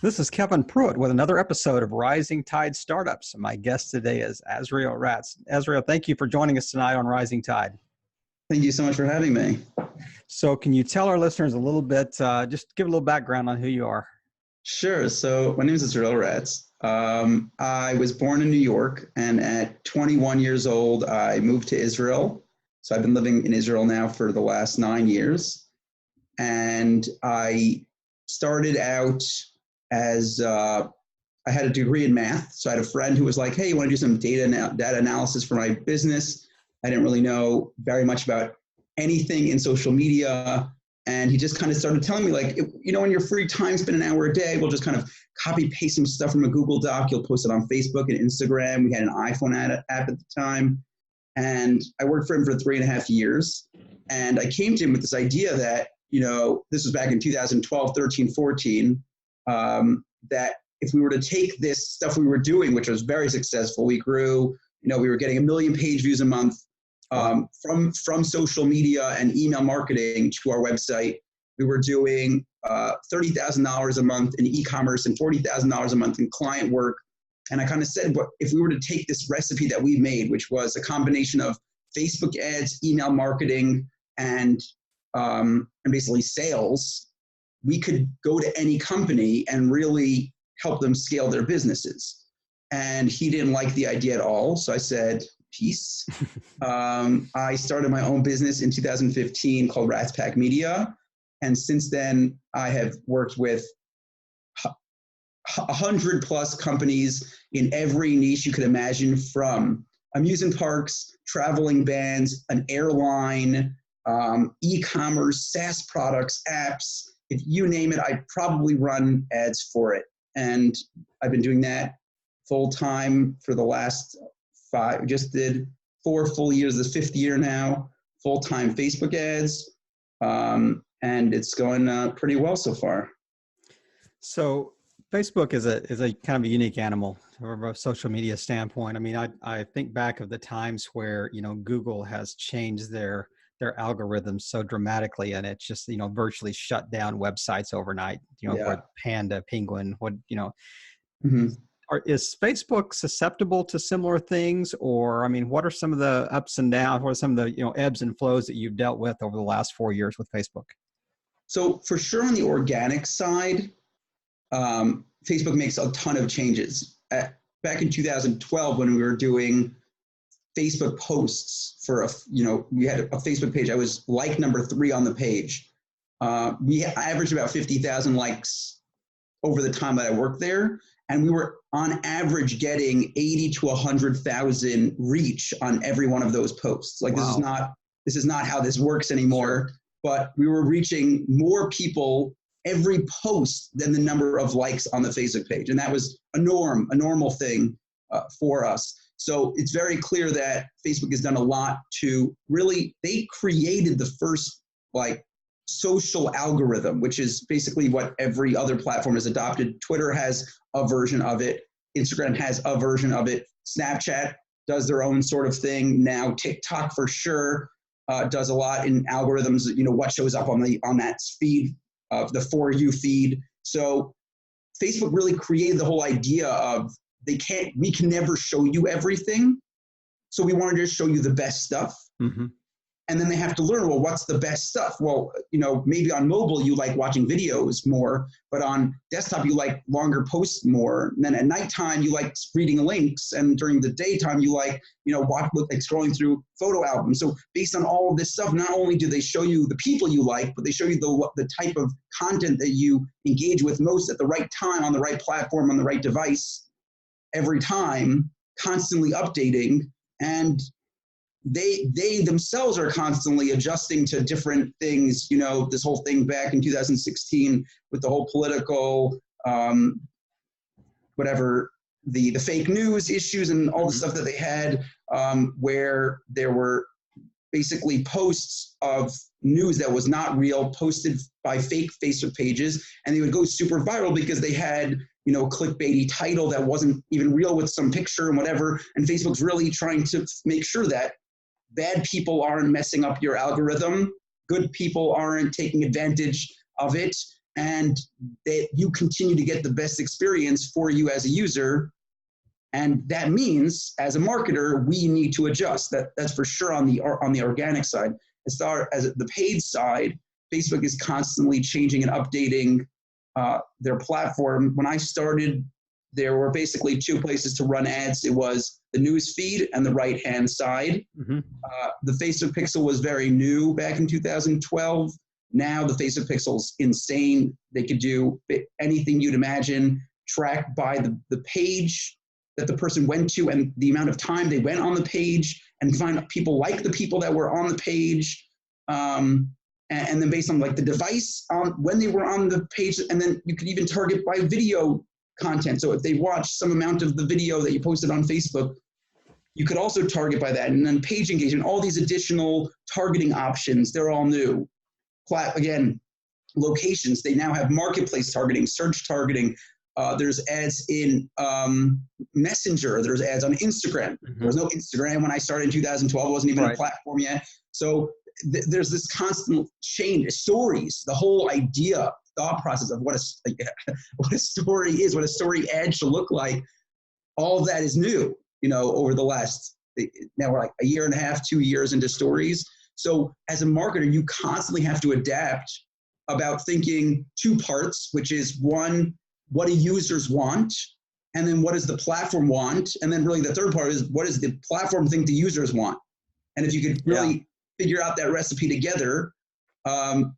This is Kevin Pruitt with another episode of Rising Tide Startups. My guest today is Azriel Ratz. Azriel, thank you for joining us tonight on Rising Tide. Thank you so much for having me. So can you tell our listeners a little bit, just give a little background on who you are? Sure. So my name is Azriel Ratz. I was born in New York, and at 21 years old, I moved to Israel. So I've been living in Israel now for the last 9 years. And I started out as I had a degree in math. So I had a friend who was like, hey, you want to do some data analysis for my business? I didn't really know very much about anything in social media. And he just kind of started telling me, like, in your free time, spend an hour a day, we'll just kind of copy paste some stuff from a Google Doc. You'll post it on Facebook and Instagram. We had an iPhone app at the time. And I worked for him for 3.5 years. And I came to him with this idea that, this was back in 2012, 13, 14, that if we were to take this stuff we were doing, which was very successful, we grew, we were getting 1 million page views a month from social media and email marketing to our website. We were doing $30,000 a month in e-commerce and $40,000 a month in client work. And I kind of said, but if we were to take this recipe that we made, which was a combination of Facebook ads, email marketing, and basically sales, we could go to any company and really help them scale their businesses. And he didn't like the idea at all. So I said, peace. I started my own business in 2015 called Ratz Pack Media. And since then, I have worked with 100 plus companies in every niche you could imagine, from amusement parks, traveling bands, an airline, e-commerce, SaaS products, apps. If you name it, I probably run ads for it. And I've been doing that full time for the last 5, just did 4 full years, this 5th year now, full-time Facebook ads. And it's going pretty well so far. So Facebook is a kind of a unique animal from a social media standpoint. I mean, I think back of the times where, Google has changed their algorithms so dramatically, and it's just, virtually shut down websites overnight, for Panda, Penguin, Mm-hmm. Is Facebook susceptible to similar things? Or, I mean, what are some of the ups and downs? What are some of the, ebbs and flows that you've dealt with over the last 4 years with Facebook? So for sure on the organic side, Facebook makes a ton of changes. Back in 2012, when we were doing Facebook posts for we had a Facebook page. I was like number 3 on the page. We averaged about 50,000 likes over the time that I worked there. And we were on average getting 80 to 100,000 reach on every one of those posts. Like, wow. This is not how this works anymore, sure. But we were reaching more people every post than the number of likes on the Facebook page. And that was a normal thing for us. So it's very clear that Facebook has done a lot to really, they created the first social algorithm, which is basically what every other platform has adopted. Twitter has a version of it. Instagram has a version of it. Snapchat does their own sort of thing. Now TikTok for sure does a lot in algorithms, what shows up on that feed, the For You feed. So Facebook really created the whole idea of we can never show you everything. So we want to just show you the best stuff. Mm-hmm. And then they have to learn, well, what's the best stuff? Well, maybe on mobile, you like watching videos more, but on desktop, you like longer posts more. And then at nighttime, you like reading links. And during the daytime, you like, scrolling through photo albums. So based on all of this stuff, not only do they show you the people you like, but they show you the type of content that you engage with most at the right time, on the right platform, on the right device, every time, constantly updating. And they themselves are constantly adjusting to different things. This whole thing back in 2016 with the whole political, the fake news issues and all the stuff that they had, where there were basically posts of news that was not real posted by fake Facebook pages, and they would go super viral because they had clickbaity title that wasn't even real with some picture and whatever. And Facebook's really trying to make sure that bad people aren't messing up your algorithm, good people aren't taking advantage of it, and that you continue to get the best experience for you as a user. And that means, as a marketer, we need to adjust. That's for sure on the organic side. As far as the paid side, Facebook is constantly changing and updating their platform. When I started, there were basically two places to run ads. It was the news feed and the right-hand side. Mm-hmm. The Facebook Pixel was very new back in 2012. Now the Facebook Pixel's insane. They could do anything you'd imagine, tracked by the page that the person went to and the amount of time they went on the page, and find people like the people that were on the page. And then based on like the device when they were on the page, and then you could even target by video content. So if they watched some amount of the video that you posted on Facebook, you could also target by that. And then page engagement, all these additional targeting options, they're all new. Again, locations, they now have marketplace targeting, search targeting. There's ads in Messenger. There's ads on Instagram. Mm-hmm. There was no Instagram when I started in 2012. It wasn't even a platform yet. So there's this constant change. Stories, the whole idea, thought process of what a story is, what a story ad should look like, all of that is new, over the last, now we're like a year and a half, 2 years into stories. So as a marketer, you constantly have to adapt about thinking two parts, which is one, what do users want? And then what does the platform want? And then really the third part is, what does the platform think the users want? And if you could really figure out that recipe together,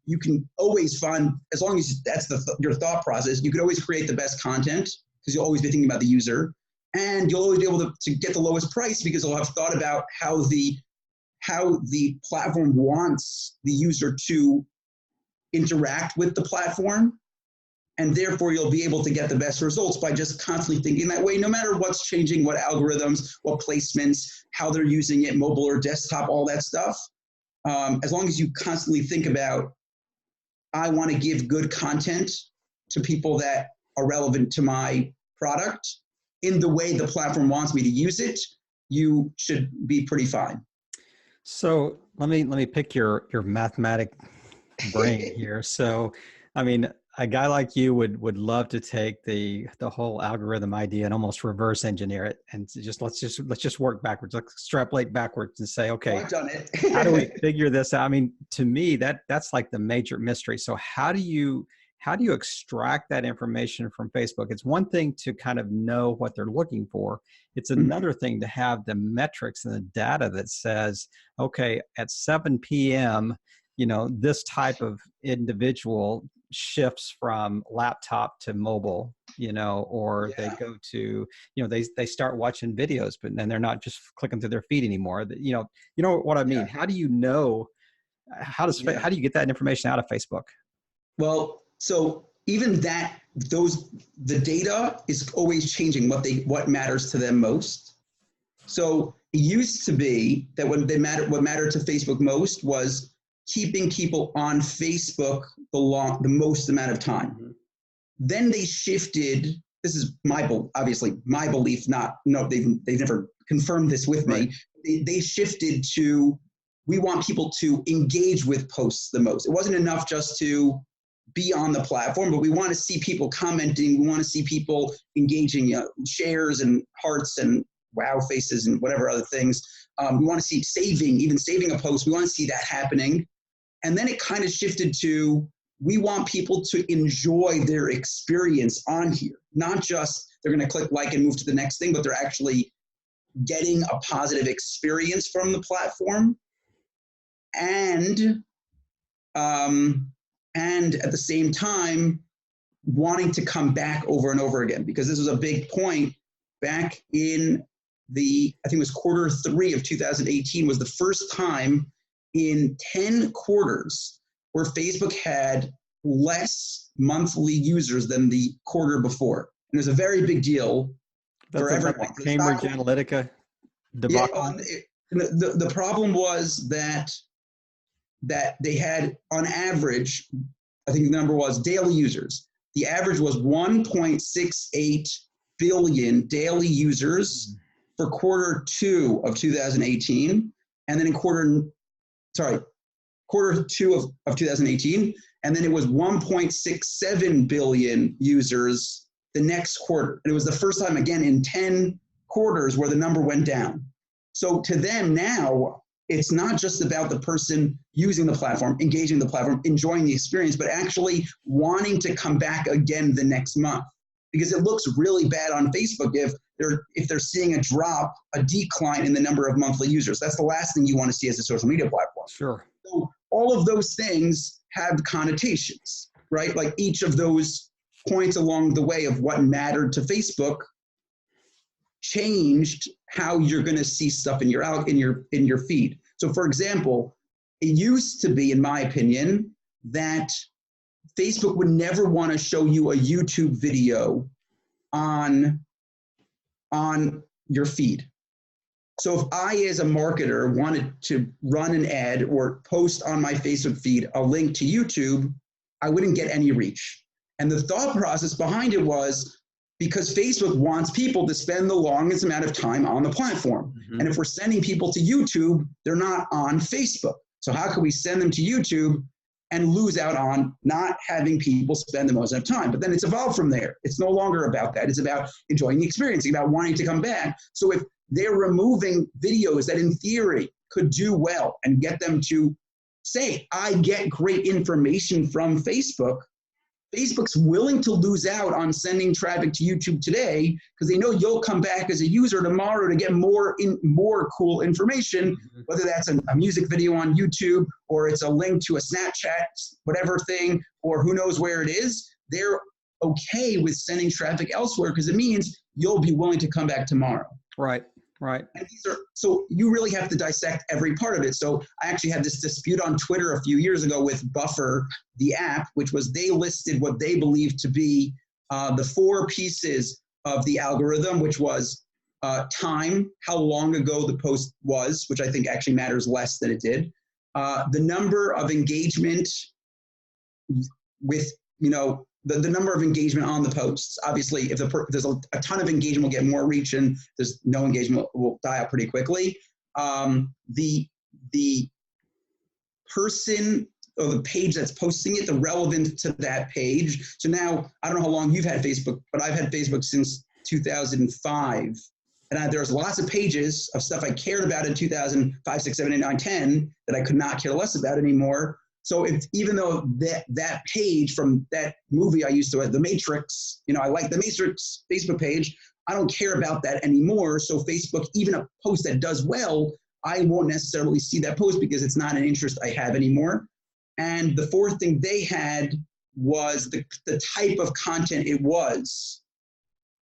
you can always find, as long as that's your thought process, you could always create the best content because you'll always be thinking about the user, and you'll always be able to get the lowest price because you'll have thought about how the platform wants the user to interact with the platform. And therefore, you'll be able to get the best results by just constantly thinking that way, no matter what's changing, what algorithms, what placements, how they're using it, mobile or desktop, all that stuff. As long as you constantly think about, I want to give good content to people that are relevant to my product in the way the platform wants me to use it, you should be pretty fine. So let me pick your mathematic brain here. So, I mean, a guy like you would love to take the whole algorithm idea and almost reverse engineer it, and let's just work backwards. Let's extrapolate backwards and say, okay, I've done it. how do we figure this out? I mean, to me, that's like the major mystery. So how do you extract that information from Facebook? It's one thing to kind of know what they're looking for. It's another thing to have the metrics and the data that says, okay, at 7 p.m., this type of individual shifts from laptop to mobile, or they go to, they start watching videos, but then they're not just clicking through their feed anymore. You know what I mean? Yeah. How do you know, how do you get that information out of Facebook? Well, so even the data is always changing what matters to them most. So it used to be that what mattered to Facebook most was keeping people on Facebook the most amount of time. Mm-hmm. Then they shifted. This is obviously my belief. They've never confirmed this with me. They shifted to, we want people to engage with posts the most. It wasn't enough just to be on the platform, but we want to see people commenting. We want to see people engaging, shares and hearts and wow faces and whatever other things. We want to see saving a post. We want to see that happening. And then it kind of shifted to, we want people to enjoy their experience on here. Not just they're going to click like and move to the next thing, but they're actually getting a positive experience from the platform. And at the same time, wanting to come back over and over again, because this was a big point back in I think it was Q3 of 2018 was the first time in 10 quarters where Facebook had less monthly users than the quarter before. And it was a very big deal for everyone. Cambridge Analytica debacle. Yeah, the problem was that they had, on average, I think the number was daily users. The average was 1.68 billion daily users for Q2 of 2018. And then in Q3 quarter two of 2018. And then it was 1.67 billion users the next quarter. And it was the first time, again, in 10 quarters where the number went down. So to them now, it's not just about the person using the platform, engaging the platform, enjoying the experience, but actually wanting to come back again the next month. Because it looks really bad on Facebook if they're seeing a decline in the number of monthly users. That's the last thing you want to see as a social media platform. Sure. So all of those things have connotations, right? Like each of those points along the way of what mattered to Facebook changed how you're going to see stuff in your feed. So for example, it used to be, in my opinion, that Facebook would never want to show you a YouTube video on your feed. So if I, as a marketer, wanted to run an ad or post on my Facebook feed a link to YouTube, I wouldn't get any reach. And the thought process behind it was because Facebook wants people to spend the longest amount of time on the platform. Mm-hmm. And if we're sending people to YouTube, they're not on Facebook. So how can we send them to YouTube and lose out on not having people spend the most amount of time? But then it's evolved from there. It's no longer about that. It's about enjoying the experience, about wanting to come back. So if they're removing videos that in theory could do well and get them to say, I get great information from Facebook, Facebook's willing to lose out on sending traffic to YouTube today because they know you'll come back as a user tomorrow to get more cool information, whether that's a music video on YouTube or it's a link to a Snapchat, whatever thing, or who knows where it is. They're okay with sending traffic elsewhere because it means you'll be willing to come back tomorrow. Right. Right. And so you really have to dissect every part of it. So I actually had this dispute on Twitter a few years ago with Buffer, the app, which was they listed what they believed to be the 4 pieces of the algorithm, which was time, how long ago the post was, which I think actually matters less than it did, the number of engagement with, the number of engagement on the posts. Obviously, if there's a ton of engagement, we'll get more reach, and there's no engagement, will die out pretty quickly. The person or the page that's posting it, the relevance to that page. So now, I don't know how long you've had Facebook, but I've had Facebook since 2005. And there's lots of pages of stuff I cared about in 2005, 6, 7, 8, 9, 10 that I could not care less about anymore. So even though that page from that movie I used to, The Matrix, I like The Matrix Facebook page, I don't care about that anymore. So Facebook, even a post that does well, I won't necessarily see that post because it's not an interest I have anymore. And the fourth thing they had was the type of content it was.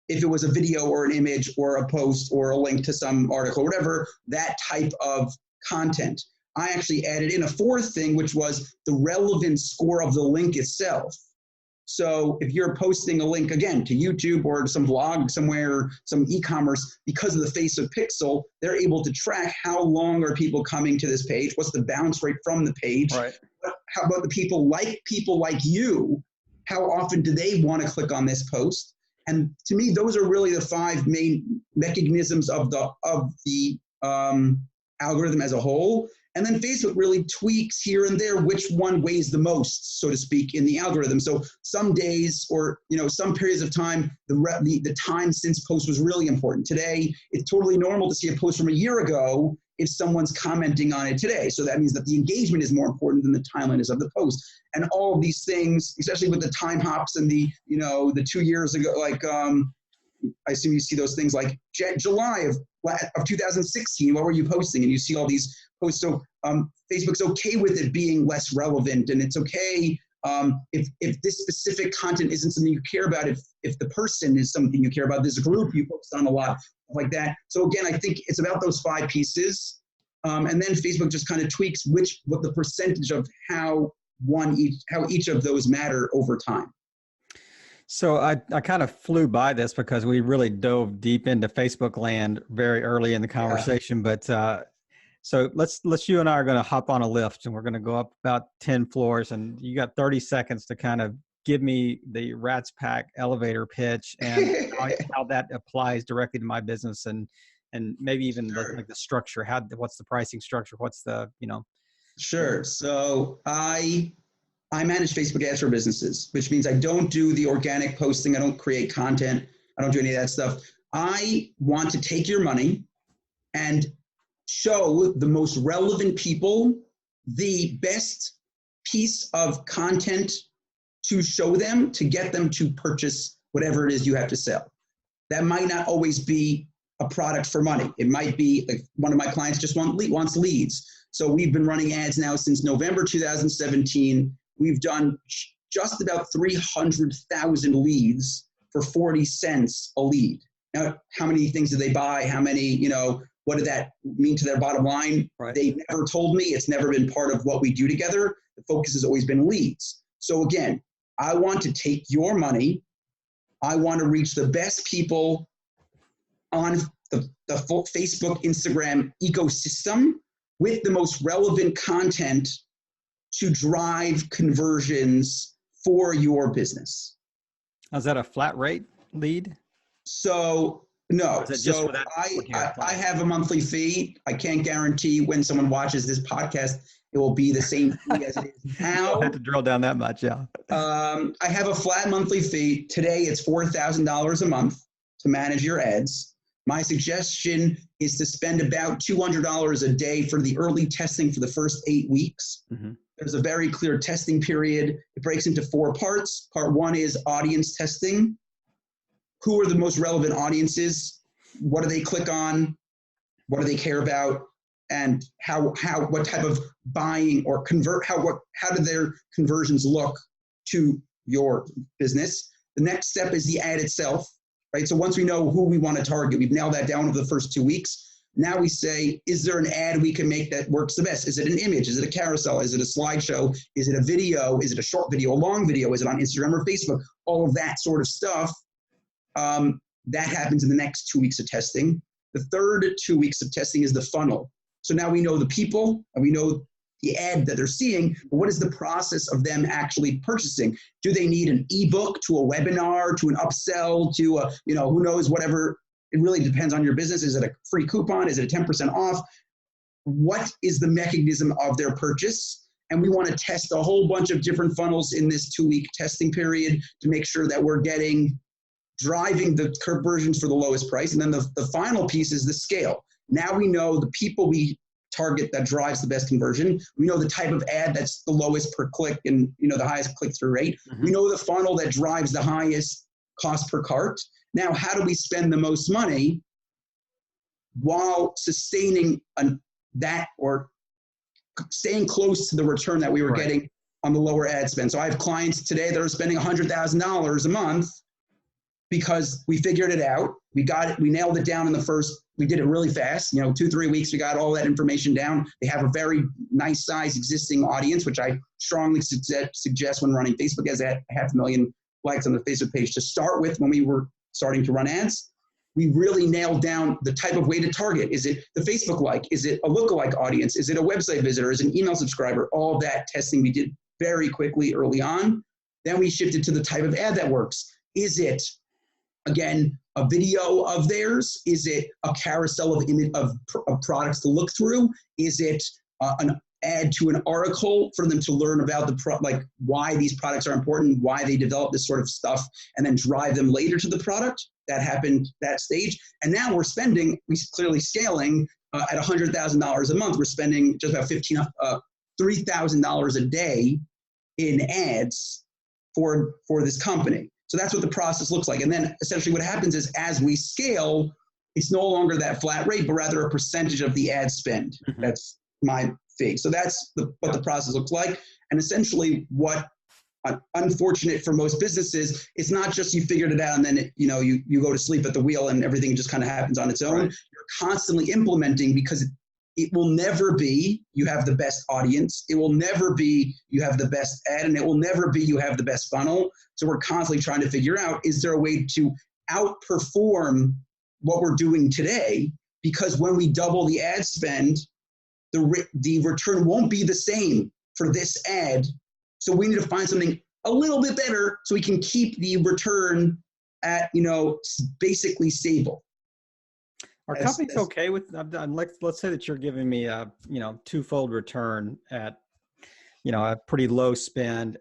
If it was a video or an image or a post or a link to some article, whatever, that type of content. I actually added in a fourth thing, which was the relevance score of the link itself. So if you're posting a link, again, to YouTube or to some blog somewhere, some e-commerce, because of the Facebook pixel, they're able to track how long are people coming to this page, what's the bounce rate from the page, right. How about the people like you, how often do they want to click on this post? And to me, those are really the 5 main mechanisms of the algorithm as a whole. And then Facebook really tweaks here and there which one weighs the most, so to speak, in the algorithm. So some days or some periods of time, the time since post was really important. Today, it's totally normal to see a post from a year ago if someone's commenting on it today. So that means that the engagement is more important than the timeliness of the post. And all of these things, especially with the time hops and the 2 years ago, like I assume you see those things like July of 2016, what were you posting? And you see all these posts. So Facebook's okay with it being less relevant, and it's okay if this specific content isn't something you care about, if the person is something you care about, there's a group you focus on a lot, like that. So again, I think it's about those 5 pieces. And then Facebook just kind of tweaks what the percentage of how each of those matter over time. So I kind of flew by this because we really dove deep into Facebook land very early in the conversation. Yeah. But so you and I are going to hop on a lift, and we're going to go up about 10 floors, and you got 30 seconds to kind of give me the RatzPack elevator pitch and how that applies directly to my business, and maybe even the structure. What's the pricing structure? What's the Sure. So I manage Facebook ads for businesses, which means I don't do the organic posting. I don't create content. I don't do any of that stuff. I want to take your money and show the most relevant people the best piece of content to show them, to get them to purchase whatever it is you have to sell. That might not always be a product for money. It might be like one of my clients just wants leads. So we've been running ads now since November 2017. We've done just about 300,000 leads for 40 cents a lead. Now, how many things did they buy? How many, what did that mean to their bottom line? Right. They've never told me. It's never been part of what we do together. The focus has always been leads. So again, I want to take your money. I want to reach the best people on the full Facebook, Instagram ecosystem with the most relevant content to drive conversions for your business. Is that a flat rate lead? So no. So I have a monthly fee. I can't guarantee when someone watches this podcast, it will be the same fee as it is now. I had to drill down that much, yeah. I have a flat monthly fee. Today it's $4,000 a month to manage your ads. My suggestion is to spend about $200 a day for the early testing for the first 8 weeks. Mm-hmm. There's a very clear testing period. It breaks into 4 parts. Part 1 is audience testing. Who are the most relevant audiences? What do they click on? What do they care about? And what type of buying or how do their conversions look to your business? The next step is the ad itself, right? So once we know who we want to target, we've nailed that down over the first 2 weeks. Now we say, is there an ad we can make that works the best? Is it an image? Is it a carousel? Is it a slideshow? Is it a video? Is it a short video, a long video? Is it on Instagram or Facebook? All of that sort of stuff. That happens in the next 2 weeks of testing. The third 2 weeks of testing is the funnel. So now we know the people and we know the ad that they're seeing, but what is the process of them actually purchasing? Do they need an ebook, to a webinar, to an upsell, to a, who knows, whatever? It really depends on your business. Is it a free coupon? Is it a 10% off? What is the mechanism of their purchase? And we want to test a whole bunch of different funnels in this 2-week testing period to make sure that we're driving the conversions for the lowest price. And then the final piece is the scale. Now we know the people we target that drives the best conversion. We know the type of ad that's the lowest per click and the highest click-through rate. Mm-hmm. We know the funnel that drives the highest cost per cart. Now, how do we spend the most money while sustaining that or staying close to the return that we were getting on the lower ad spend? So I have clients today that are spending $100,000 a month because we figured it out. We nailed it down in the first, we did it really fast, 2-3 weeks, we got all that information down. They have a very nice size existing audience, which I strongly suggest when running Facebook as a 500,000 likes on the Facebook page to start with. When we were starting to run ads, we really nailed down the type of way to target. Is it the Facebook like? Is it a lookalike audience? Is it a website visitor? Is it an email subscriber? All that testing we did very quickly early on. Then we shifted to the type of ad that works. Is it, again, a video of theirs? Is it a carousel of products to look through? Is it an ad to an article for them to learn about why these products are important, why they develop this sort of stuff, and then drive them later to the product? That happened that stage. And now we're clearly scaling at $100,000 a month. We're spending just about $3,000 a day in ads for this company. So that's what the process looks like. And then essentially what happens is as we scale, it's no longer that flat rate, but rather a percentage of the ad spend. Mm-hmm. That's my fee. So that's what the process looks like. And essentially what unfortunate for most businesses, it's not just you figured it out and then you go to sleep at the wheel and everything just kind of happens on its own. Right. You're constantly implementing because it will never be you have the best audience. It will never be you have the best ad, and it will never be you have the best funnel. So we're constantly trying to figure out, is there a way to outperform what we're doing today? Because when we double the ad spend, the return won't be the same for this ad. So we need to find something a little bit better so we can keep the return at, basically stable. Are companies okay with, let's say that you're giving me a, twofold return at, a pretty low spend,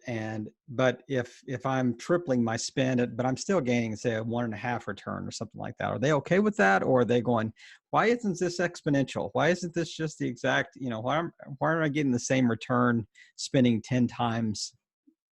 but if I'm tripling my spend, but I'm still gaining, say, a 1.5 return or something like that, are they okay with that? Or are they going, why isn't this exponential? Why isn't this just the exact, why aren't I getting the same return spending 10 times?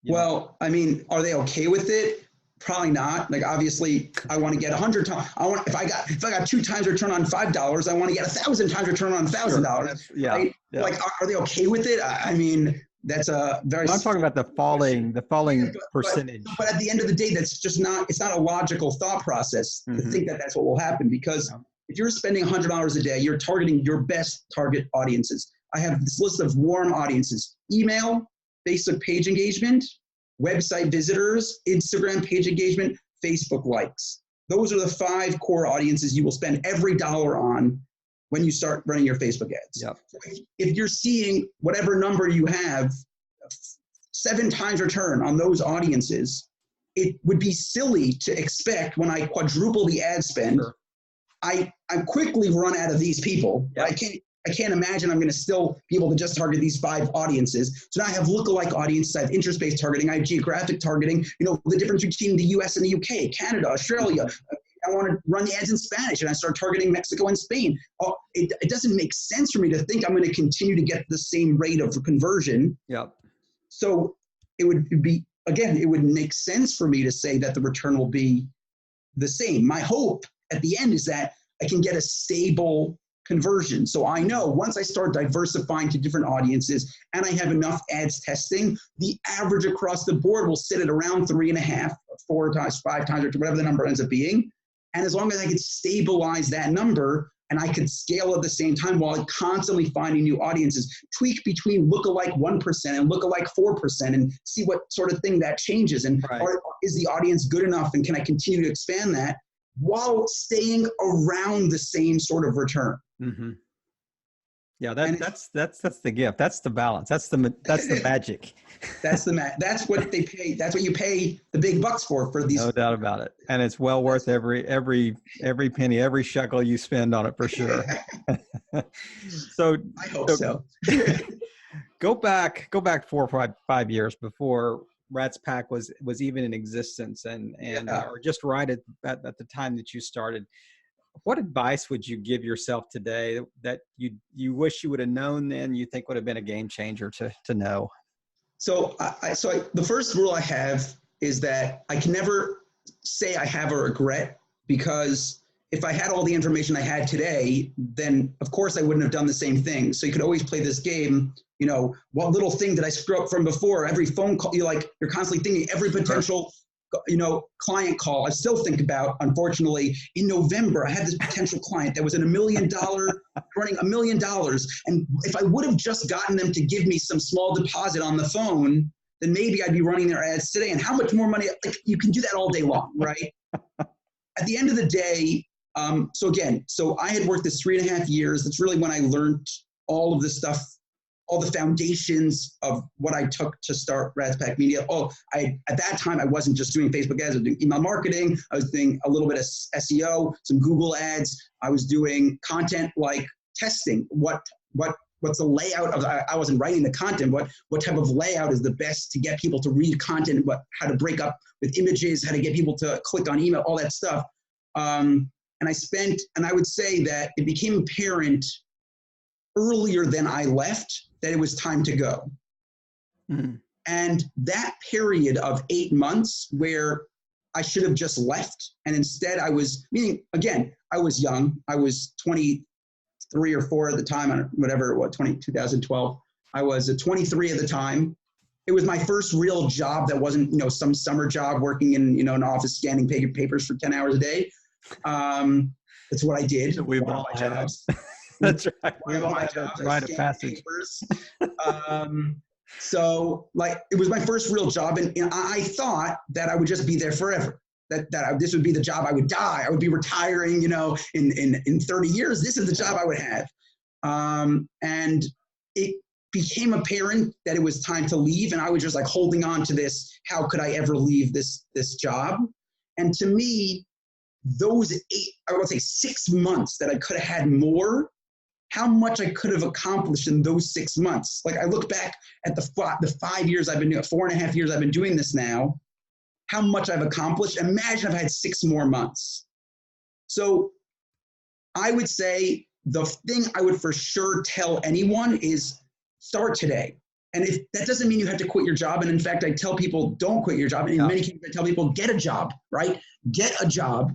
Well, I mean, are they okay with it? Probably not. Like, obviously, I want to get 100 times. If I got 2 times return on $5, I want to get 1,000 times return on $1,000. Sure. Yeah. Right? Yeah. Like, are they okay with it? I mean, that's a very. I'm talking about the falling percentage. But at the end of the day, that's just not. It's not a logical thought process to think that that's what will happen, because if you're spending $100 a day, you're targeting your best target audiences. I have this list of warm audiences: email, Facebook page engagement, website visitors, Instagram page engagement, Facebook likes. Those are the 5 core audiences you will spend every dollar on when you start running your Facebook ads. Yep. So if you're seeing whatever number you have, 7 times return on those audiences, it would be silly to expect when I quadruple the ad spend, I quickly run out of these people. Yep. I can't imagine I'm going to still be able to just target these 5 audiences. So now I have lookalike audiences, I have interest-based targeting, I have geographic targeting, the difference between the US and the UK, Canada, Australia. I want to run the ads in Spanish, and I start targeting Mexico and Spain. It doesn't make sense for me to think I'm going to continue to get the same rate of conversion. Yep. So it would make sense for me to say that the return will be the same. My hope at the end is that I can get a stable conversion. So I know once I start diversifying to different audiences and I have enough ads testing, the average across the board will sit at around 3.5, 4 times, 5 times, or whatever the number ends up being. And as long as I could stabilize that number and I could scale at the same time while constantly finding new audiences, tweak between lookalike 1% and lookalike 4% and see what sort of thing that changes. And is the audience good enough, and can I continue to expand that while staying around the same sort of return? Mm-hmm. Yeah, that's the gift. That's the balance. That's the magic. That's what they pay. That's what you pay the big bucks for these. No doubt about it. And it's well worth every penny, every shekel you spend on it, for sure. So I hope so. Go back 4 or 5 years before RatzPack was even in existence, or just right at the time that you started. What advice would you give yourself today that you wish you would have known then, you think would have been a game changer to know? So the first rule I have is that I can never say I have a regret, because if I had all the information I had today, then of course I wouldn't have done the same thing. So you could always play this game, what little thing did I screw up from before? Every phone call, you're constantly thinking every potential client call. I still think about, unfortunately, in November, I had this potential client that was in $1 million, running $1 million. And if I would have just gotten them to give me some small deposit on the phone, then maybe I'd be running their ads today. And how much more money, you can do that all day long, right? At the end of the day, so I had worked this 3.5 years. That's really when I learned all of this stuff, all the foundations of what I took to start Ratz Pack Media. At that time, I wasn't just doing Facebook ads. I was doing email marketing. I was doing a little bit of SEO, some Google ads. I was doing content like testing. What's the layout of? I wasn't writing the content. What type of layout is the best to get people to read content? How to break up with images? How to get people to click on email? All that stuff. And I would say that it became apparent earlier than I left that it was time to go. Mm-hmm. And that period of 8 months where I should have just left, and instead I was young. I was 23 or 4 at the time, whatever it was, 2012. I was 23 at the time. It was my first real job that wasn't, some summer job working in, an office scanning papers for 10 hours a day. That's what I did. We've all had jobs. That's right. We've all had jobs. Rite of passage. So it was my first real job, and I thought that I would just be there forever. This would be the job I would die. I would be retiring, in 30 years. This is the job I would have. And it became apparent that it was time to leave, and I was just holding on to this. How could I ever leave this job? And to me, those I would say 6 months that I could have had more, how much I could have accomplished in those 6 months. Like I look back at the 5 years I've been doing, 4.5 years I've been doing this now, how much I've accomplished. Imagine if I had 6 more months. So I would say the thing I would for sure tell anyone is start today. And if that doesn't mean you have to quit your job. And in fact, I tell people, don't quit your job. And in many cases, I tell people, get a job, right? Get a job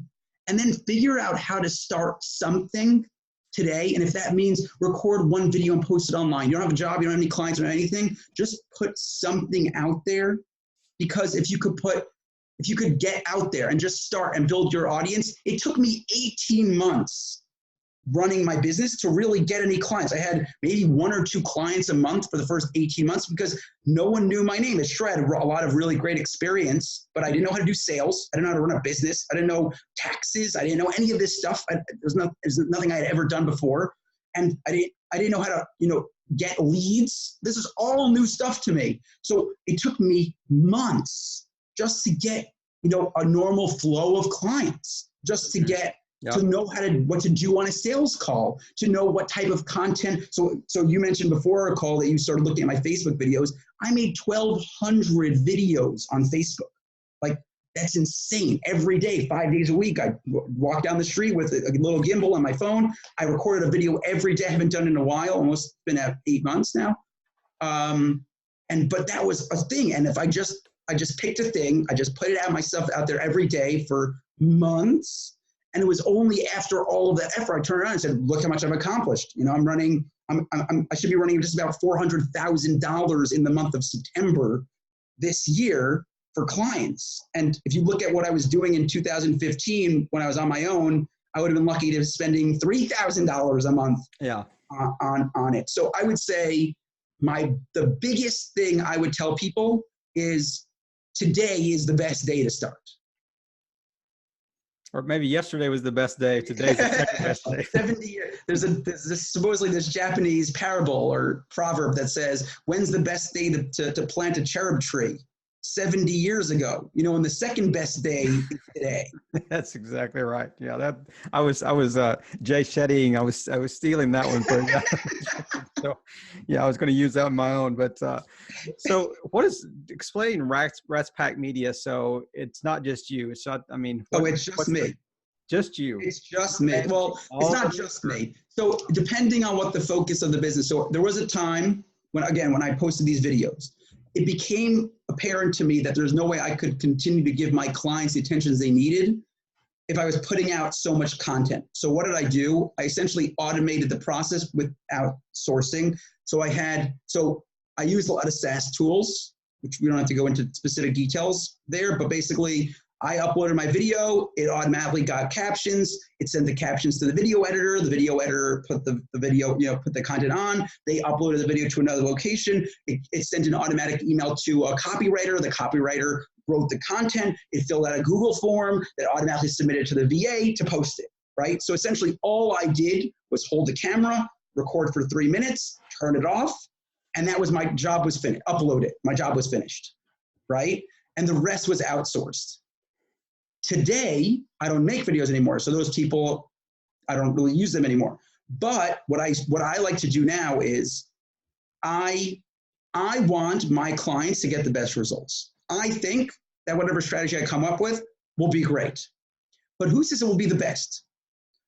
and then figure out how to start something today. And if that means record one video and post it online, you don't have a job, you don't have any clients or anything, just put something out there. Because if you could get out there and just start and build your audience, it took me 18 months running my business to really get any clients. I had maybe 1 or 2 clients a month for the first 18 months because no one knew my name. Sure, I had a lot of really great experience, but I didn't know how to do sales. I didn't know how to run a business. I didn't know taxes. I didn't know any of this stuff. There's nothing I had ever done before. And I didn't know how to, get leads. This is all new stuff to me. So it took me months just to get, a normal flow of clients, just to get to know what to do on a sales call, to know what type of content. So you mentioned before a call that you started looking at my Facebook videos. I made 1,200 videos on Facebook. Like that's insane. Every day, 5 days a week, I walk down the street with a little gimbal on my phone. I recorded a video every day. I haven't done it in a while, almost been at 8 months now. But that was a thing. And if I just picked a thing, I just put it out myself out there every day for months. And it was only after all of that effort, I turned around and said, look how much I've accomplished. I should be running just about $400,000 in the month of September this year for clients. And if you look at what I was doing in 2015, when I was on my own, I would have been lucky to be spending $3,000 a month on it. So I would say the biggest thing I would tell people is today is the best day to start. Or maybe yesterday was the best day. Today's the second best day. 70 years. There's supposedly this Japanese parable or proverb that says, when's the best day to plant a cherub tree? 70 years ago, and the second best day is today. That's exactly right. Yeah, I was Jay Shettying. I was stealing that one for you. So yeah, I was going to use that on my own. But so explain Ratz Pack Media? So it's not just you. It's not. I mean, it's just me. Just you. It's just me. Well, it's not just me. So depending on what the focus of the business. So there was a time when I posted these videos, it became apparent to me that there's no way I could continue to give my clients the attention they needed if I was putting out so much content. So what did I do? I essentially automated the process without sourcing. So I used a lot of SaaS tools, which we don't have to go into specific details there, but basically I uploaded my video, it automatically got captions, it sent the captions to the video editor put the video, put the content on, they uploaded the video to another location, it sent an automatic email to a copywriter, the copywriter wrote the content, it filled out a Google form that automatically submitted to the VA to post it, right? So essentially all I did was hold the camera, record for 3 minutes, turn it off, and that was my job was finished, upload it, my job was finished, right? And the rest was outsourced. Today, I don't make videos anymore. So those people, I don't really use them anymore. But what I like to do now is I want my clients to get the best results. I think that whatever strategy I come up with will be great. But who says it will be the best?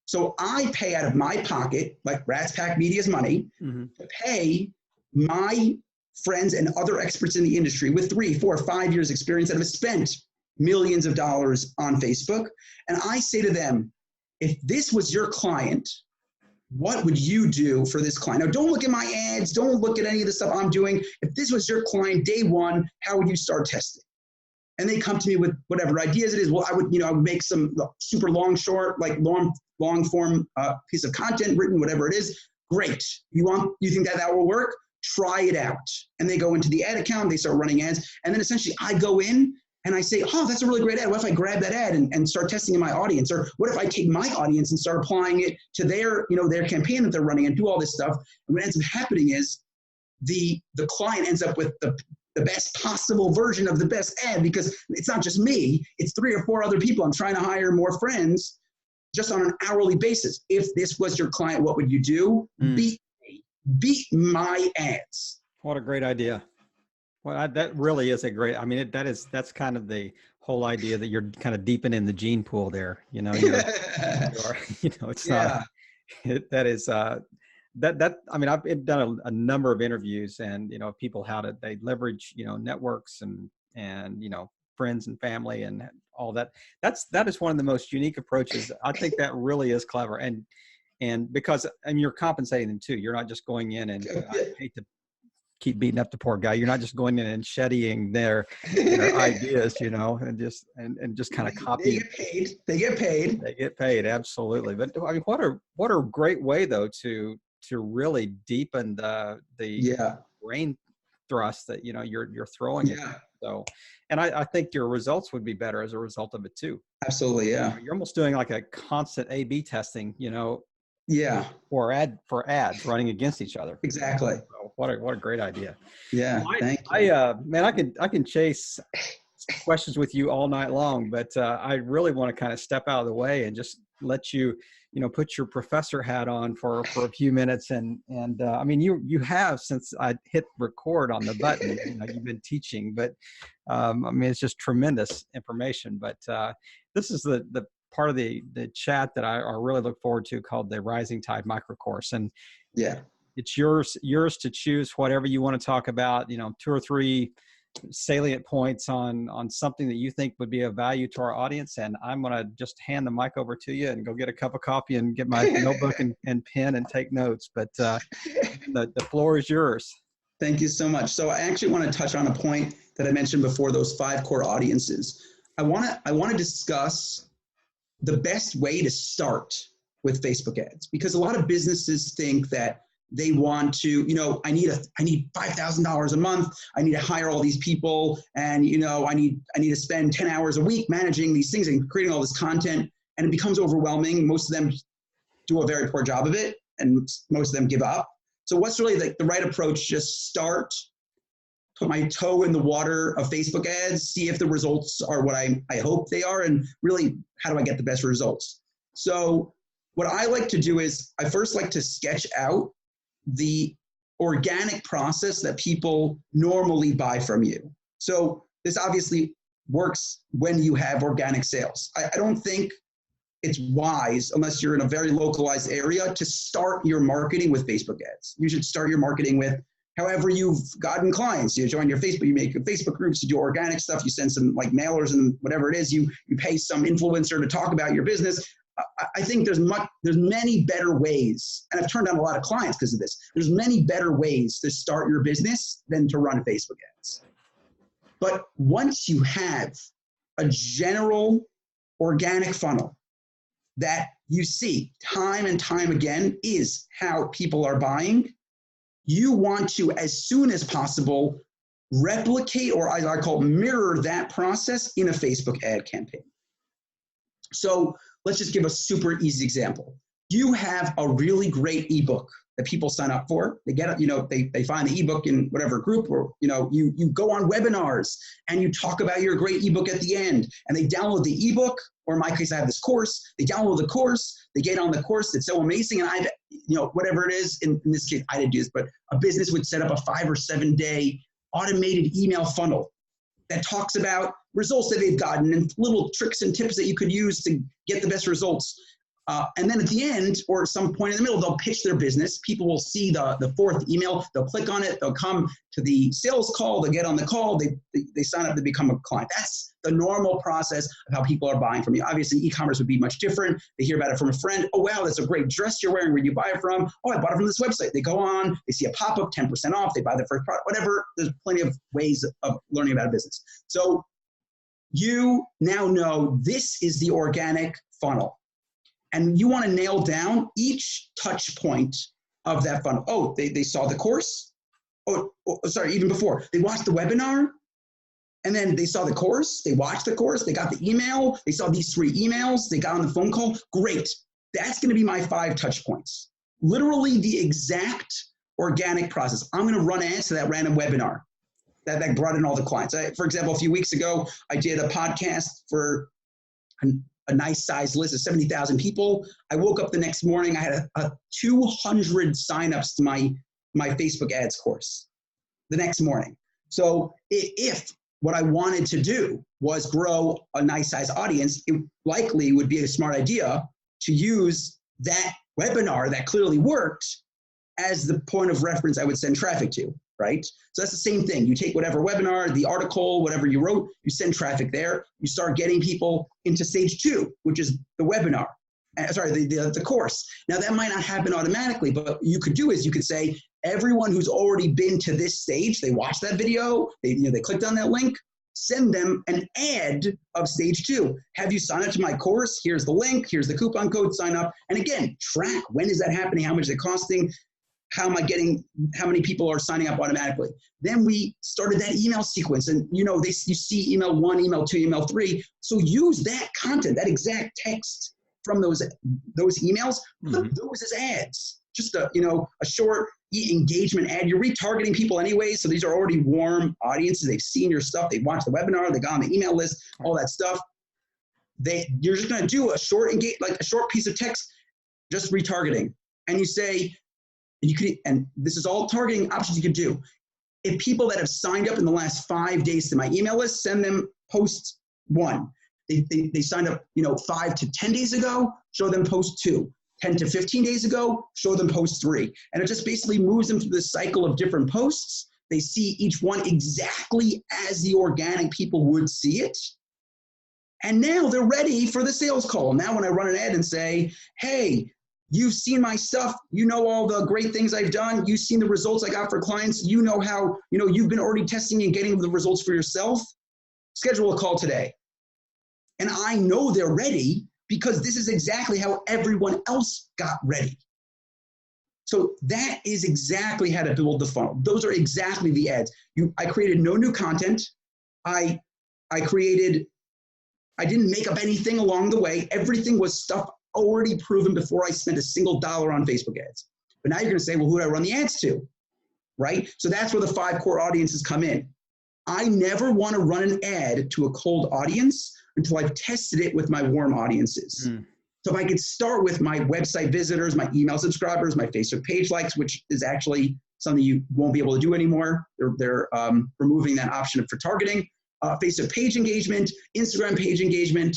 So I pay out of my pocket, like Ratz Pack Media's money, to pay my friends and other experts in the industry with 3, 4, 5 years experience that have spent millions of dollars on Facebook. And I say to them, if this was your client, what would you do for this client? Now, don't look at my ads. Don't look at any of the stuff I'm doing. If this was your client day one, how would you start testing? And they come to me with whatever ideas it is. Well, I would make some super long form piece of content written, whatever it is. Great. You think that will work? Try it out. And they go into the ad account, they start running ads. And then essentially I go in and I say, oh, that's a really great ad. What if I grab that ad and start testing in my audience? Or what if I take my audience and start applying it to their campaign that they're running and do all this stuff? And what ends up happening is the client ends up with the the best possible version of the best ad, because it's not just me, it's 3 or 4 other people. I'm trying to hire more friends just on an hourly basis. If this was your client, what would you do? Beat me. Beat my ads. What a great idea. Well, that really is a great, I mean, that's kind of the whole idea that you're kind of deepening the gene pool there. You know, it's not, that is, I mean, I've done a number of interviews, and, people, how they leverage, networks and, friends and family and all that. That is one of the most unique approaches. I think that really is clever. And because, and you're compensating them too. You're not just going in and I hate to keep beating up the poor guy. You're not just going in and shedding their ideas, and just kind of copying. They get paid. They get paid. Absolutely. But I mean, what a great way though to really deepen the brain thrust that, you're throwing at. So, and I think your results would be better as a result of it too. Absolutely. Yeah. You're almost doing like a constant A/B testing, for ads running against each other. Exactly. So what a great idea. Yeah. Thank you. Man, I can chase questions with you all night long, but I really want to kind of step out of the way and just let you, put your professor hat on for a few minutes. And I mean, you have, since I hit record on the button, you've been teaching, but I mean, it's just tremendous information. But this is the part of the chat that I really look forward to, called the Rising Tide Micro Course. And it's yours to choose whatever you want to talk about, 2 or 3 salient points on something that you think would be of value to our audience. And I'm going to just hand the mic over to you and go get a cup of coffee and get my notebook and pen and take notes. But the floor is yours. Thank you so much. So I actually want to touch on a point that I mentioned before, those 5 core audiences. I want to discuss the best way to start with Facebook ads, because a lot of businesses think that they want to, I need $5,000 a month. I need to hire all these people, and I need to spend 10 hours a week managing these things and creating all this content, and it becomes overwhelming. Most of them do a very poor job of it, and most of them give up. So what's really the right approach? Just start, put my toe in the water of Facebook ads, see if the results are what I hope they are, and really, how do I get the best results? So what I like to do is, I first like to sketch out the organic process that people normally buy from you. So this obviously works when you have organic sales. I don't think it's wise, unless you're in a very localized area, to start your marketing with Facebook ads. You should start your marketing with however you've gotten clients. You join your Facebook, you make Facebook groups, you do organic stuff, you send some like mailers and whatever it is, you pay some influencer to talk about your business. I think there's many better ways, and I've turned down a lot of clients because of this. There's many better ways to start your business than to run Facebook ads. But once you have a general organic funnel that you see time and time again is how people are buying, you want to, as soon as possible, replicate, or as I call mirror, that process in a Facebook ad campaign. So let's just give a super easy example. You have a really great ebook that people sign up for. They get it, they find the ebook in whatever group, or you go on webinars and you talk about your great ebook at the end, and they download the ebook, or in my case, I have this course. They download the course, they get on the course. It's so amazing, and whatever it is. In this case, I didn't do this, but a business would set up a 5 or 7 day automated email funnel that talks about results that they've gotten and little tricks and tips that you could use to get the best results. And then at the end, or at some point in the middle, they'll pitch their business. People will see the 4th email. They'll click on it. They'll come to the sales call. They'll get on the call. They sign up to become a client. That's the normal process of how people are buying from you. Obviously, e-commerce would be much different. They hear about it from a friend. Oh, wow, that's a great dress you're wearing. Where do you buy it from? Oh, I bought it from this website. They go on. They see a pop-up, 10% off. They buy the first product, whatever. There's plenty of ways of learning about a business. So you now know this is the organic funnel. And you want to nail down each touch point of that funnel. Oh, they saw the course. Oh, sorry, even before. They watched the webinar, and then they saw the course. They watched the course. They got the email. They saw these 3 emails. They got on the phone call. Great. That's going to be my 5 touch points. Literally the exact organic process. I'm going to run ads to that random webinar. that brought in all the clients. For example, a few weeks ago, I did a podcast for a nice size list of 70,000 people. I woke up the next morning, I had a 200 signups to my Facebook ads course the next morning. So if what I wanted to do was grow a nice size audience, it likely would be a smart idea to use that webinar that clearly worked as the point of reference I would send traffic to, right? So that's the same thing. You take whatever webinar, the article, whatever you wrote, you send traffic there, you start getting people into stage 2, which is the webinar, the course. Now that might not happen automatically, but what you could do is you could say, everyone who's already been to this stage, they watched that video, they clicked on that link, send them an ad of stage 2. Have you signed up to my course? Here's the link, here's the coupon code, sign up. And again, track when is that happening, how much is it costing, how many people are signing up automatically. Then we started that email sequence, and you see email 1, email 2, email 3. So use that content, that exact text from those emails, put those as ads. Just a short engagement ad. You're retargeting people anyway, so these are already warm audiences. They've seen your stuff, they've watched the webinar, they got on the email list, all that stuff. You're just going to do a short piece of text, just retargeting, and you say, and this is all targeting options you could do. If people that have signed up in the last 5 days to my email list, send them post 1. They signed up 5 to 10 days ago, show them post 2. 10 to 15 days ago, show them post 3. And it just basically moves them through the cycle of different posts. They see each one exactly as the organic people would see it. And now they're ready for the sales call. Now when I run an ad and say, hey, you've seen my stuff, you know all the great things I've done, you've seen the results I got for clients, you know how, you've been already testing and getting the results for yourself, schedule a call today. And I know they're ready because this is exactly how everyone else got ready. So that is exactly how to build the funnel. Those are exactly the ads. I created no new content. I didn't make up anything along the way. Everything was stuff already proven before I spent a single dollar on Facebook ads. But now you're going to say, well, who do I run the ads to? Right? So that's where the 5 core audiences come in. I never want to run an ad to a cold audience until I've tested it with my warm audiences. So if I could start with my website visitors, my email subscribers, my Facebook page likes, which is actually something you won't be able to do anymore. They're removing that option for targeting. Facebook page engagement, Instagram page engagement.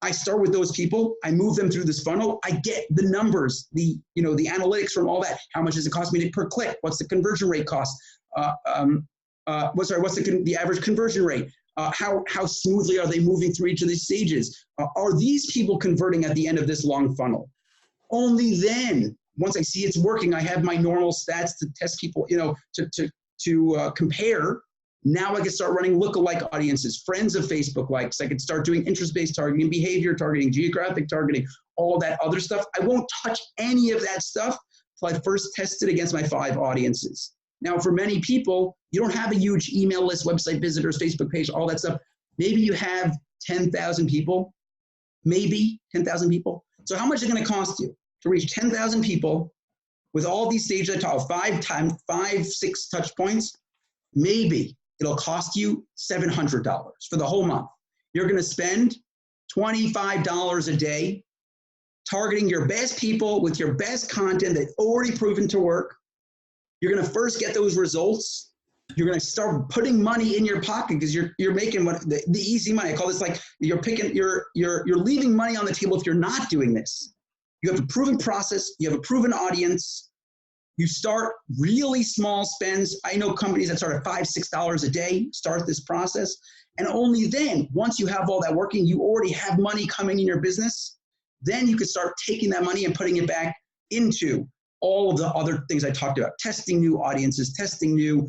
I start with those people. I move them through this funnel. I get the numbers, the analytics from all that. How much does it cost me per click? What's the conversion rate cost? What's the average conversion rate? How smoothly are they moving through each of these stages? Are these people converting at the end of this long funnel? Only then, once I see it's working, I have my normal stats to test people, to compare. Now I can start running lookalike audiences, friends of Facebook likes. I can start doing interest-based targeting, behavior targeting, geographic targeting, all that other stuff. I won't touch any of that stuff until I first test it against my 5 audiences. Now, for many people, you don't have a huge email list, website visitors, Facebook page, all that stuff. Maybe you have 10,000 people, maybe 10,000 people. So how much is it going to cost you to reach 10,000 people with all these stages I talk, 6 touch points? Maybe it'll cost you $700 for the whole month. You're going to spend $25 a day targeting your best people with your best content that's already proven to work. You're going to first get those results. You're going to start putting money in your pocket because you're making the easy money. I call this like you're leaving money on the table if you're not doing this. You have a proven process. You have a proven audience. You start really small spends. I know companies that start at $5, $6 a day, start this process. And only then, once you have all that working, you already have money coming in your business. Then you can start taking that money and putting it back into all of the other things I talked about, testing new audiences, testing new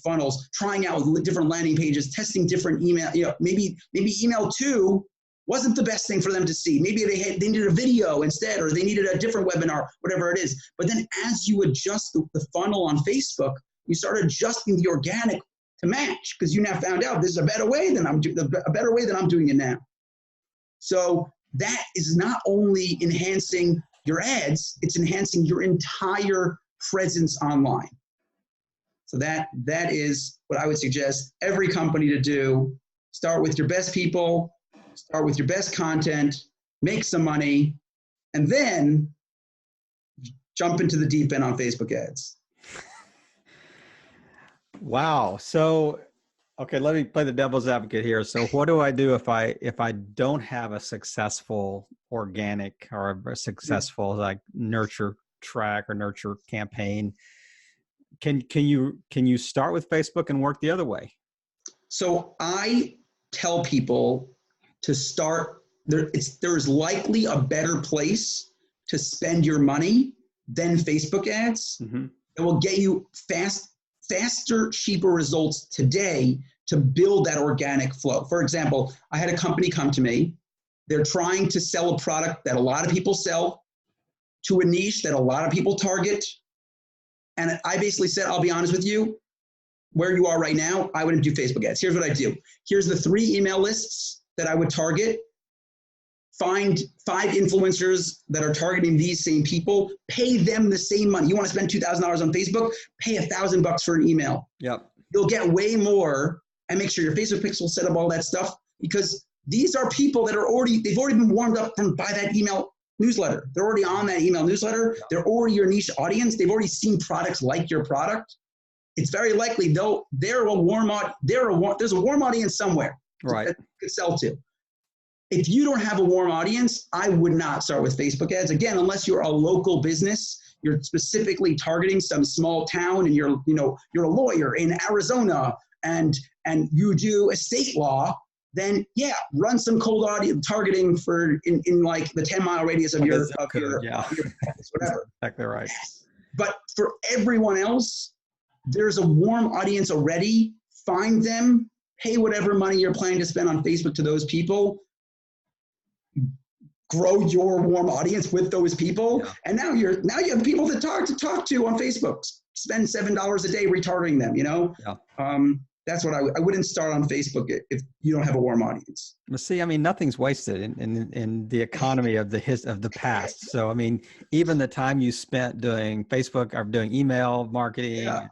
funnels, trying out different landing pages, testing different email, maybe email 2 wasn't the best thing for them to see. Maybe they needed a video instead, or they needed a different webinar, whatever it is. But then as you adjust the funnel on Facebook, you start adjusting the organic to match because you now found out this is a better way than I'm doing it now. So that is not only enhancing your ads, it's enhancing your entire presence online. So that is what I would suggest every company to do. Start with your best people, start with your best content, make some money, and then jump into the deep end on Facebook ads. Wow. So, okay, let me play the devil's advocate here. So what do I do if I don't have a successful organic or a successful like nurture track or nurture campaign? Can you start with Facebook and work the other way? So I tell people to start there's likely a better place to spend your money than Facebook ads. Mm-hmm. It will get you faster, cheaper results today to build that organic flow. For example, I had a company come to me. They're trying to sell a product that a lot of people sell to a niche that a lot of people target. And I basically said, I'll be honest with you, where you are right now, I wouldn't do Facebook ads. Here's what I do. Here's the 3 email lists that I would target. Find 5 influencers that are targeting these same people, pay them the same money. You want to spend $2,000 on Facebook, pay $1,000 for an email. Yep. You'll get way more, and make sure your Facebook pixel set up all that stuff, because these are people that they've already been warmed up by that email newsletter. They're already on that email newsletter. They're already your niche audience. They've already seen products like your product. It's very likely there's a warm audience somewhere right. that you could sell to. If you don't have a warm audience, I would not start with Facebook ads. Again, unless you're a local business, you're specifically targeting some small town and you're a lawyer in Arizona and you do estate law, then yeah, run some cold audience targeting in like the 10-mile radius of your whatever. Exactly right. But for everyone else, there's a warm audience already. Find them, pay whatever money you're planning to spend on Facebook to those people. Grow your warm audience with those people, and now you have people to talk to on Facebook. Spend $7 a day retargeting them. That's what I wouldn't start on Facebook if you don't have a warm audience. Well, see, I mean, nothing's wasted in the economy of the past. So, I mean, even the time you spent doing Facebook or doing email marketing, other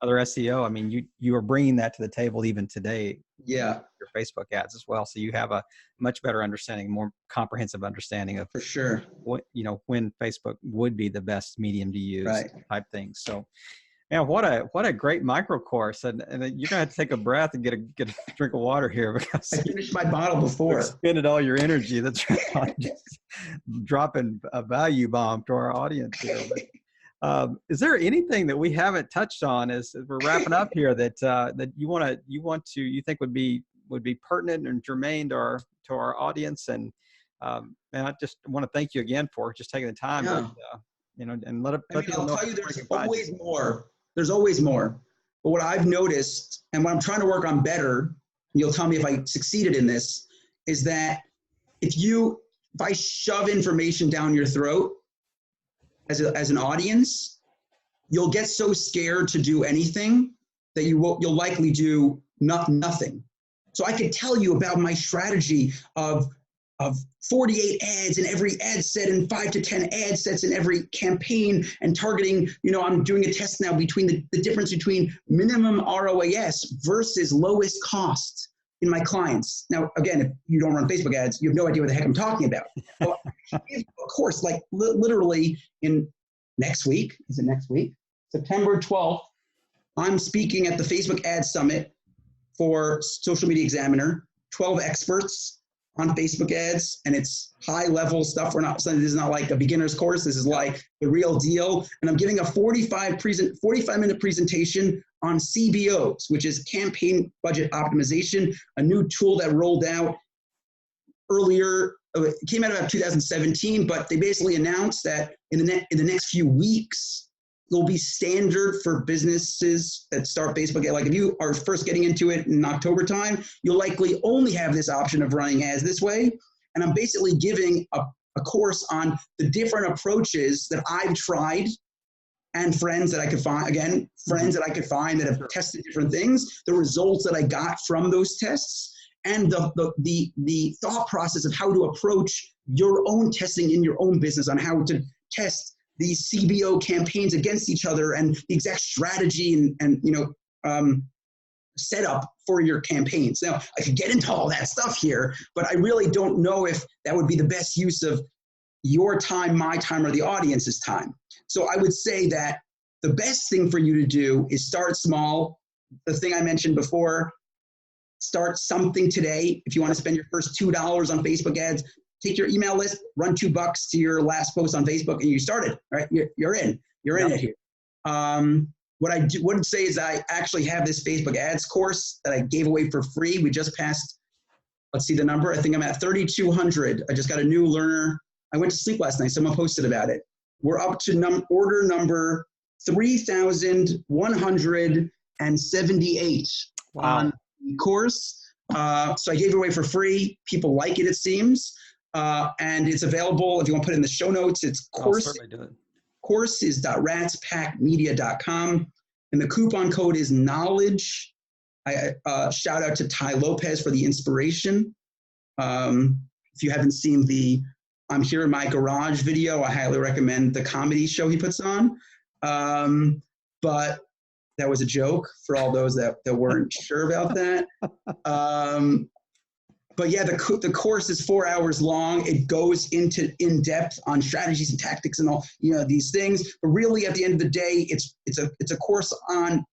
SEO, I mean, you are bringing that to the table even today. Yeah. Your Facebook ads as well. So you have a much better understanding, more comprehensive understanding of for sure what, when Facebook would be the best medium to use, right, type things. So, man, what a great micro course, and you're gonna have to take a breath and get a drink of water here, because I finished my bottle before. Expended all your energy. That's right. Just dropping a value bomb to our audience here. But, is there anything that we haven't touched on as we're wrapping up here that you think would be pertinent and germane to our audience? And I just want to thank you again for just taking the time. Yeah. And let people know. I'll tell you, there's always more. There's always more. But what I've noticed, and what I'm trying to work on better, and you'll tell me if I succeeded in this, is that if I shove information down your throat as an audience, you'll get so scared to do anything that you'll likely do nothing. So I could tell you about my strategy of 48 ads in every ad set and 5 to 10 ad sets in every campaign, and targeting, I'm doing a test now between the difference between minimum ROAS versus lowest cost in my clients. Now, again, if you don't run Facebook ads, you have no idea what the heck I'm talking about. But of course, like literally in next week, September 12th, I'm speaking at the Facebook Ad Summit for Social Media Examiner, 12 experts on Facebook ads, and it's high level stuff. This is not like a beginner's course. This is like the real deal. And I'm giving a 45-minute presentation on CBOs, which is campaign budget optimization, a new tool that rolled out earlier. It came out about 2017, but they basically announced that in the next few weeks, it'll be standard for businesses that start Facebook. Like if you are first getting into it in October time, you'll likely only have this option of running ads this way. And I'm basically giving a course on the different approaches that I've tried, and friends that I could find, that have tested different things, the results that I got from those tests, and the thought process of how to approach your own testing in your own business, on how to test these CBO campaigns against each other and the exact strategy and setup for your campaigns. Now, I could get into all that stuff here, but I really don't know if that would be the best use of your time, my time, or the audience's time. So I would say that the best thing for you to do is start small. The thing I mentioned before, start something today. If you want to spend your first $2 on Facebook ads, take your email list, run $2 to your last post on Facebook, and you started, right? You're in it here. What I would say is I actually have this Facebook ads course that I gave away for free. We just passed, let's see the number. I think I'm at 3,200. I just got a new learner. I went to sleep last night. Someone posted about it. We're up to order number 3,178 on the course. So I gave it away for free. People like it, it seems. And it's available if you want to put it in the show notes. It's courses.ratzpackmedia.com. And the coupon code is knowledge. Shout out to Ty Lopez for the inspiration. If you haven't seen the I'm Here in My Garage video, I highly recommend the comedy show he puts on. But that was a joke for all those that weren't sure about that. But yeah, the course is 4 hours long. It goes into in depth on strategies and tactics and all these things. But really, at the end of the day, it's a course on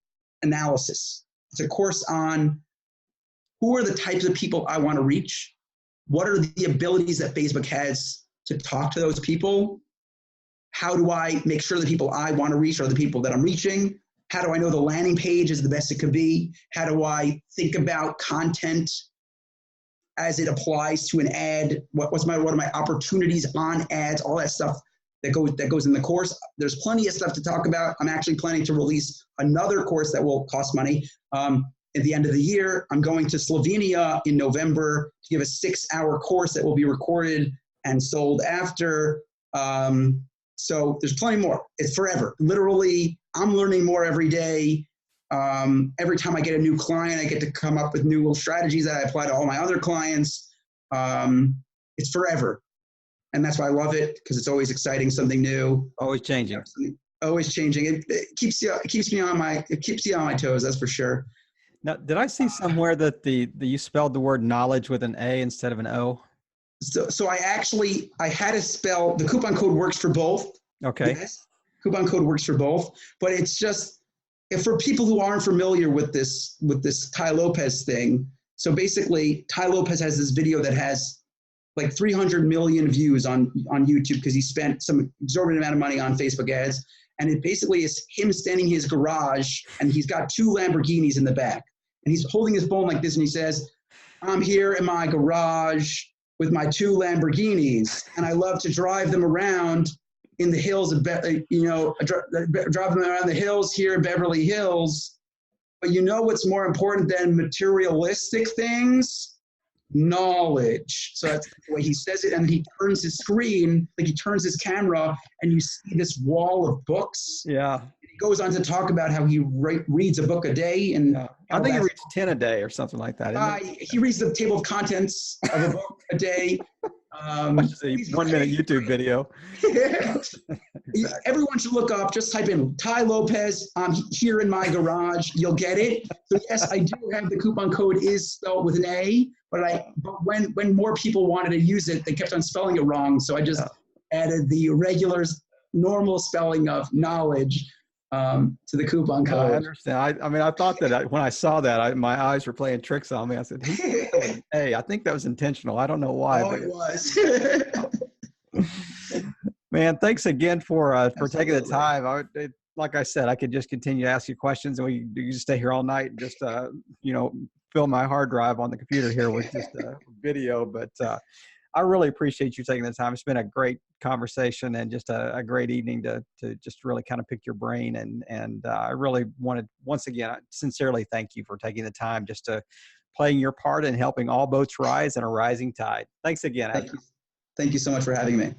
analysis. It's a course on who are the types of people I want to reach. What are the abilities that Facebook has to talk to those people? How do I make sure the people I want to reach are the people that I'm reaching? How do I know the landing page is the best it could be? How do I think about content as it applies to an ad? What are my opportunities on ads? All that stuff that goes in the course. There's plenty of stuff to talk about. I'm actually planning to release another course that will cost money. At the end of the year, I'm going to Slovenia in November to give a 6-hour course that will be recorded and sold after. So there's plenty more. It's forever. Literally, I'm learning more every day. Every time I get a new client, I get to come up with new strategies that I apply to all my other clients. It's forever. And that's why I love it, because it's always exciting, something new. Always changing. Always changing. It keeps you on my toes, that's for sure. Now, did I see somewhere that you spelled the word knowledge with an A instead of an O? So I had to spell, the coupon code works for both. Okay. Yes, coupon code works for both, but it's just, if for people who aren't familiar with this Ty Lopez thing. So basically, Ty Lopez has this video that has like 300 million views on YouTube because he spent some exorbitant amount of money on Facebook ads. And it basically is him standing in his garage, and he's got 2 Lamborghinis in the back. And he's holding his phone like this, and he says, I'm here in my garage with my 2 Lamborghinis, and I love to drive them around in the hills of, drive them around the hills here in Beverly Hills. But you know what's more important than materialistic things? Knowledge. So that's the way he says it, and he turns his screen, like he turns his camera, and you see this wall of books. Yeah. He goes on to talk about how he reads a book a day, and I think he reads 10 a day or something like that. He reads the table of contents of a book a day. Which is a 1-minute YouTube video. Exactly. Everyone should look up, just type in Ty Lopez, I'm here in my garage, you'll get it. So yes, I do have the coupon code is spelled with an A, but when more people wanted to use it, they kept on spelling it wrong. So I just added the normal spelling of knowledge to the coupon code. I understand. I mean, I thought that when I saw that, my eyes were playing tricks on me. I said, hey, I think that was intentional. I don't know why. Oh, it was. Man, thanks again for taking the time. Like I said, I could just continue to ask you questions, and you can stay here all night and just, fill my hard drive on the computer here with just video. But I really appreciate you taking the time. It's been a great conversation and just a great evening to just really kind of pick your brain. And I really wanted, once again, I sincerely thank you for taking the time just to playing your part in helping all boats rise in a rising tide. Thanks again. Thank you so much for having me.